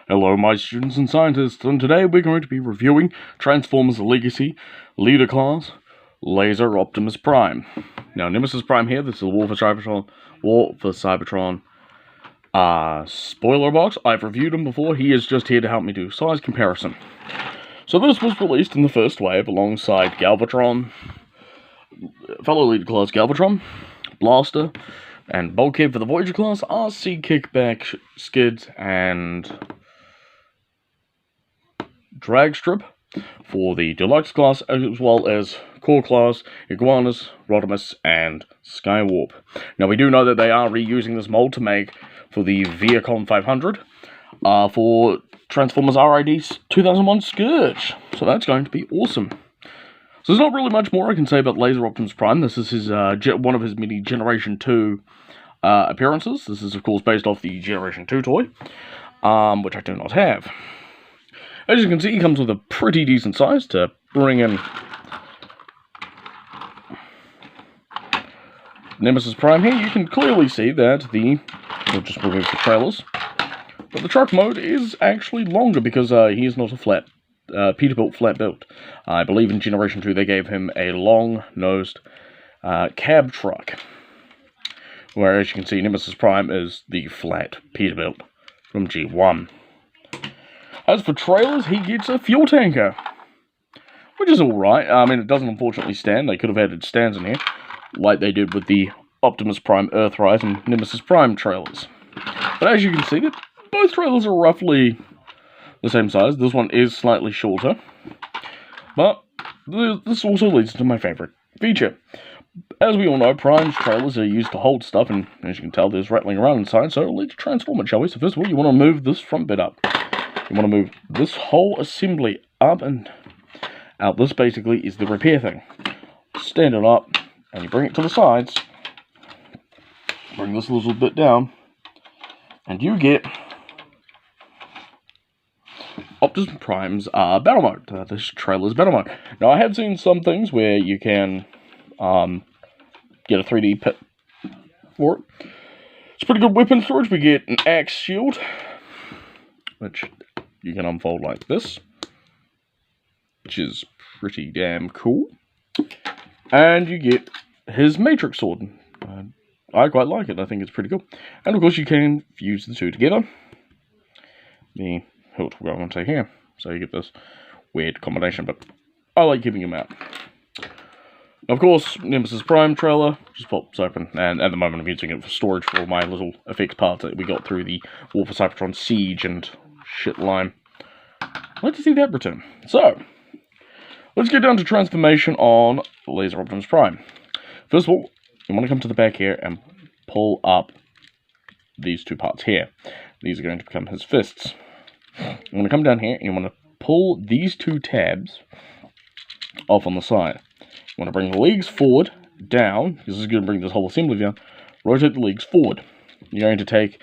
Hello my students and scientists, and today we're going to be reviewing Transformers Legacy Leader Class Laser Optimus Prime. Now Nemesis Prime here, this is the War for Cybertron spoiler box. I've reviewed him before, he is just here to help me do size comparison. So this was released in the first wave alongside Galvatron, fellow Leader Class Galvatron, Blaster, and Bulkhead for the Voyager class, RC Kickback, Skids, and Dragstrip for the Deluxe class, as well as Core class, Iguanus, Rodimus, and Skywarp. Now we do know that they are reusing this mold to make for the Viacom 500 for Transformers RID 2001 Scourge. So that's going to be awesome. So there's not really much more I can say about Laser Optimus Prime. This is his one of his many Generation 2 appearances. This is, of course, based off the Generation 2 toy, which I do not have. As you can see, he comes with a pretty decent size to bring in Nemesis Prime here. You can clearly see that we'll just remove the trailers, but the truck mode is actually longer because he is not a flat Peterbilt flat build. I believe in Generation 2 they gave him a long-nosed cab truck, whereas you can see Nemesis Prime is the flat Peterbilt from G1. As for trailers, he gets a fuel tanker, which is alright. I mean, it doesn't unfortunately stand. They could have added stands in here, like they did with the Optimus Prime Earthrise and Nemesis Prime trailers. But as you can see, both trailers are roughly the same size. This one is slightly shorter, but this also leads to my favorite feature. As we all know, Prime's trailers are used to hold stuff, and as you can tell, there's rattling around inside, so let's transform it, shall we? So first of all, you want to move this front bit up. You want to move this whole assembly up and out. This basically is the repair thing. Stand it up, and you bring it to the sides. Bring this little bit down, and you get Optimus Prime's battle mode. This trailer's battle mode. Now, I have seen some things where you can get a 3D pit for it. It's pretty good weapon storage. We get an axe shield, which you can unfold like this, which is pretty damn cool. And you get his Matrix sword. I quite like it. I think it's pretty cool. And of course, you can fuse the two together. The hilt will go onto here, so you get this weird combination, but I like keeping them out. Of course, Nemesis Prime trailer just pops open, and at the moment I'm using it for storage for all my little effects parts that we got through the War for Cybertron Siege and shit line. I'd like to see that return. So, let's get down to transformation on Laser Optimus Prime. First of all, you want to come to the back here and pull up these two parts here. These are going to become his fists. You want to come down here and you want to pull these two tabs off on the side. You want to bring the legs forward, down, because this is going to bring this whole assembly down. Rotate the legs forward. You're going to take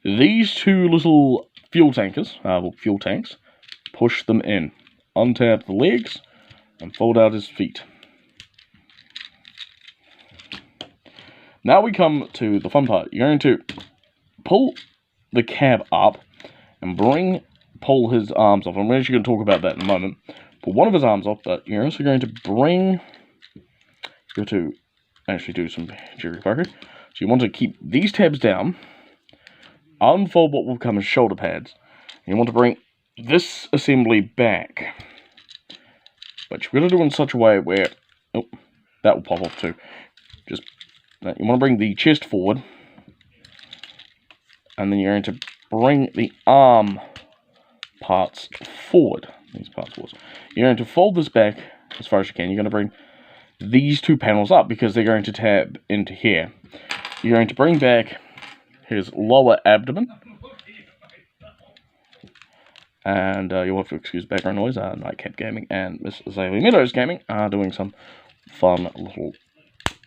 these two little fuel tankers, fuel tanks, push them in, untap the legs, and fold out his feet. Now we come to the fun part. You're going to pull the cab up and pull his arms off. I'm actually going to talk about that in a moment. Pull one of his arms off, but you're also going to actually do some jerry poker. So you want to keep these tabs down, unfold what will come as shoulder pads, and you want to bring this assembly back. But you're going to do it in such a way where, oh, that will pop off too. You want to bring the chest forward, and then you're going to bring the arm parts forward. These parts forward. You're going to fold this back as far as you can. You're going to bring these two panels up because they're going to tab into here. You're going to bring back his lower abdomen. And you'll have to excuse background noise. Nightcap Gaming and Miss Azalea Meadows Gaming are doing some fun little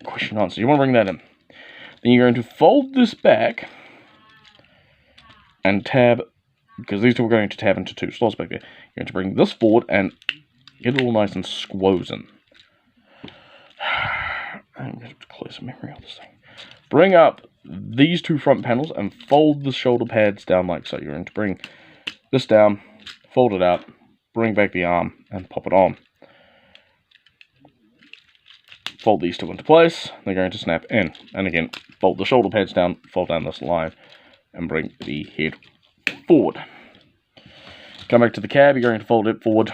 question answers. You want to bring that in. Then you're going to fold this back and tab, because these two are going to tab into two slots back there. You're going to bring this forward and get it all nice and squozen. I'm going to clear some memory on this thing. Bring up these two front panels and fold the shoulder pads down like so. You're going to bring this down, fold it out, bring back the arm, and pop it on. Fold these two into place, they're going to snap in. And again, fold the shoulder pads down, fold down this line, and bring the head forward. Come back to the cab, you're going to fold it forward.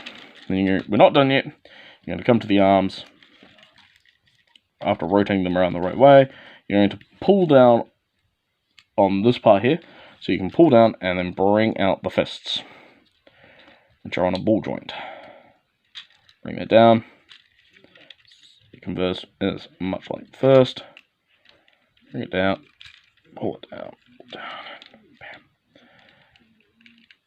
Then we're not done yet. You're going to come to the arms. After rotating them around the right way, you're going to pull down on this part here. So you can pull down and then bring out the fists, which are on a ball joint. Bring that down. You converse as much like the first. Bring it down. Pull it down. Pull it down. Bam.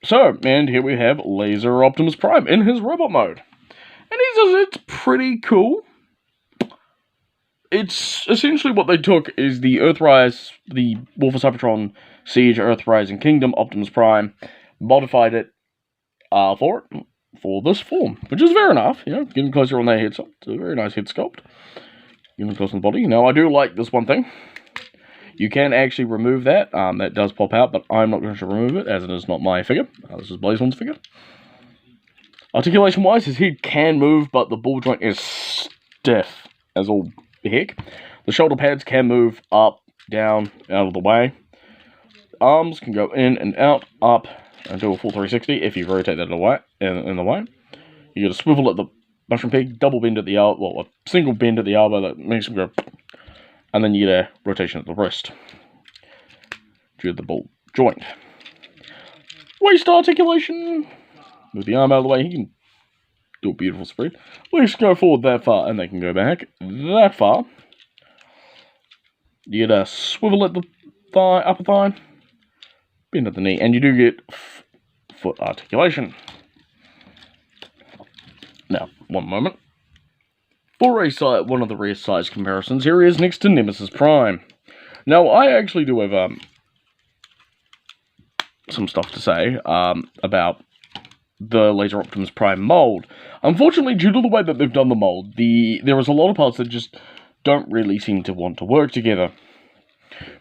So, and here we have Laser Optimus Prime in his robot mode. And he says it's pretty cool. It's essentially what they took is the Earthrise, the War for Cybertron, Siege, Earthrise, and Kingdom Optimus Prime, modified it for this form, which is fair enough. You know, getting closer on their head sculpt. It's a very nice head sculpt. Getting close on the body. Now, I do like this one thing. You can actually remove that. That does pop out, but I'm not going to remove it, as it is not my figure. This is Blazon's figure. Articulation-wise, his head can move, but the ball joint is stiff as all heck. The shoulder pads can move up, down, out of the way. Arms can go in and out, up, and do a full 360 if you rotate that away, in the way. You get a swivel at the mushroom peg, double bend at the elbow, well, a single bend at the elbow that makes him go, and then you get a rotation at the wrist due to the ball joint. Waist articulation. With the arm out of the way, he can do a beautiful spread. Let's go forward that far, and they can go back that far. You get a swivel at the thigh, upper thigh, bend at the knee, and you do get foot articulation. Now, one moment. For one of the rear size comparisons, here he is next to Nemesis Prime. Now, I actually do have some stuff to say about the Laser Optimus Prime mold. Unfortunately, due to the way that they've done the mold, there is a lot of parts that just don't really seem to want to work together.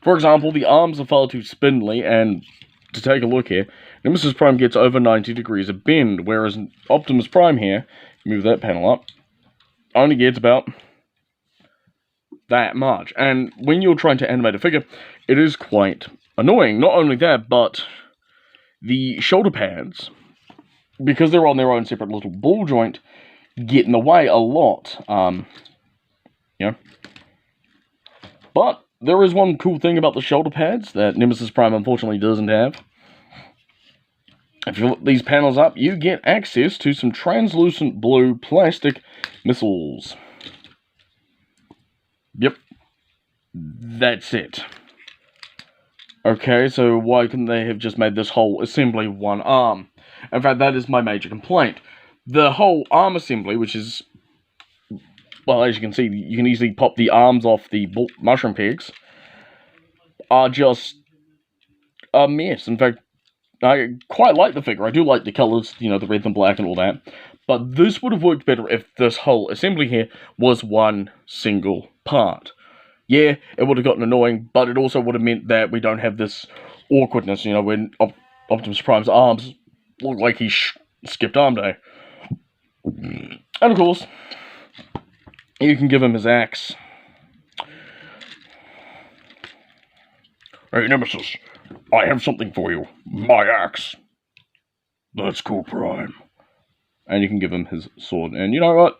For example, the arms are far too spindly, and to take a look here, Nemesis Prime gets over 90 degrees of bend, whereas Optimus Prime here, move that panel up, only gets about that much. And when you're trying to animate a figure, it is quite annoying. Not only that, but the shoulder pads, because they're on their own separate little ball joint, get in the way a lot. But there is one cool thing about the shoulder pads that Nemesis Prime unfortunately doesn't have. If you lift these panels up, you get access to some translucent blue plastic missiles. Yep. That's it. Okay, so why couldn't they have just made this whole assembly one arm? In fact, that is my major complaint. The whole arm assembly, which is, well, as you can see, you can easily pop the arms off the mushroom pegs, are just a mess. In fact, I quite like the figure. I do like the colours, you know, the red and black and all that. But this would have worked better if this whole assembly here was one single part. Yeah, it would have gotten annoying, but it also would have meant that we don't have this awkwardness, you know, when Optimus Prime's arms look like he skipped arm day. And of course, you can give him his axe. Hey, Nemesis, I have something for you. My axe. That's cool, Prime. And you can give him his sword. And you know what?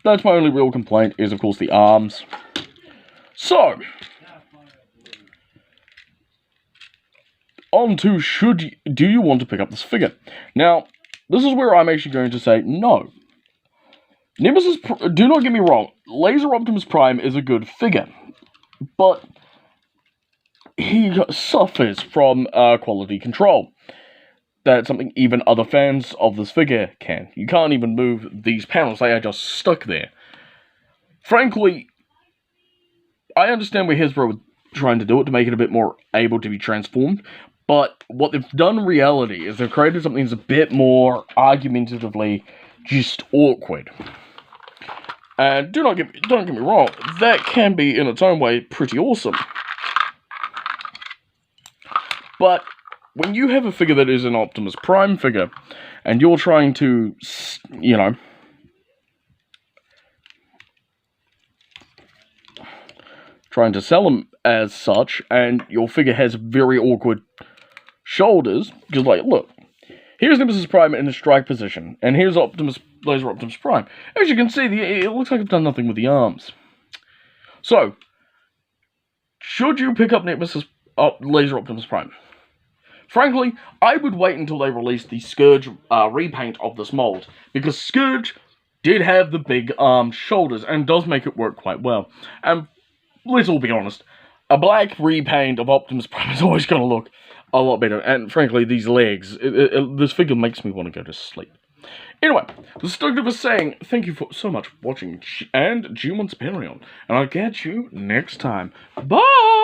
That's my only real complaint, is of course the arms. So, on to do you want to pick up this figure? Now, this is where I'm actually going to say no. Nemesis, do not get me wrong, Laser Optimus Prime is a good figure, but he suffers from quality control. That's something even other fans of this figure can. You can't even move these panels, they are just stuck there. Frankly, I understand where Hasbro were trying to do it to make it a bit more able to be transformed, but what they've done in reality is they've created something that's a bit more argumentatively just awkward. And don't get me wrong, that can be in its own way pretty awesome. But when you have a figure that is an Optimus Prime figure, and you're trying to, you know, trying to sell them as such, and your figure has very awkward shoulders, because, like, look, here's Nemesis Prime in a strike position, and here's Laser Optimus Prime. As you can see, it looks like I've done nothing with the arms. So, should you pick up Laser Optimus Prime? Frankly, I would wait until they release the Scourge repaint of this mold, because Scourge did have the big shoulders, and does make it work quite well. And let's all be honest, a black repaint of Optimus Prime is always going to look a lot better, and frankly, these legs, this figure makes me want to go to sleep. Anyway, this is Doug saying thank you so much for watching, and G1's Patreon, and I'll catch you next time. Bye!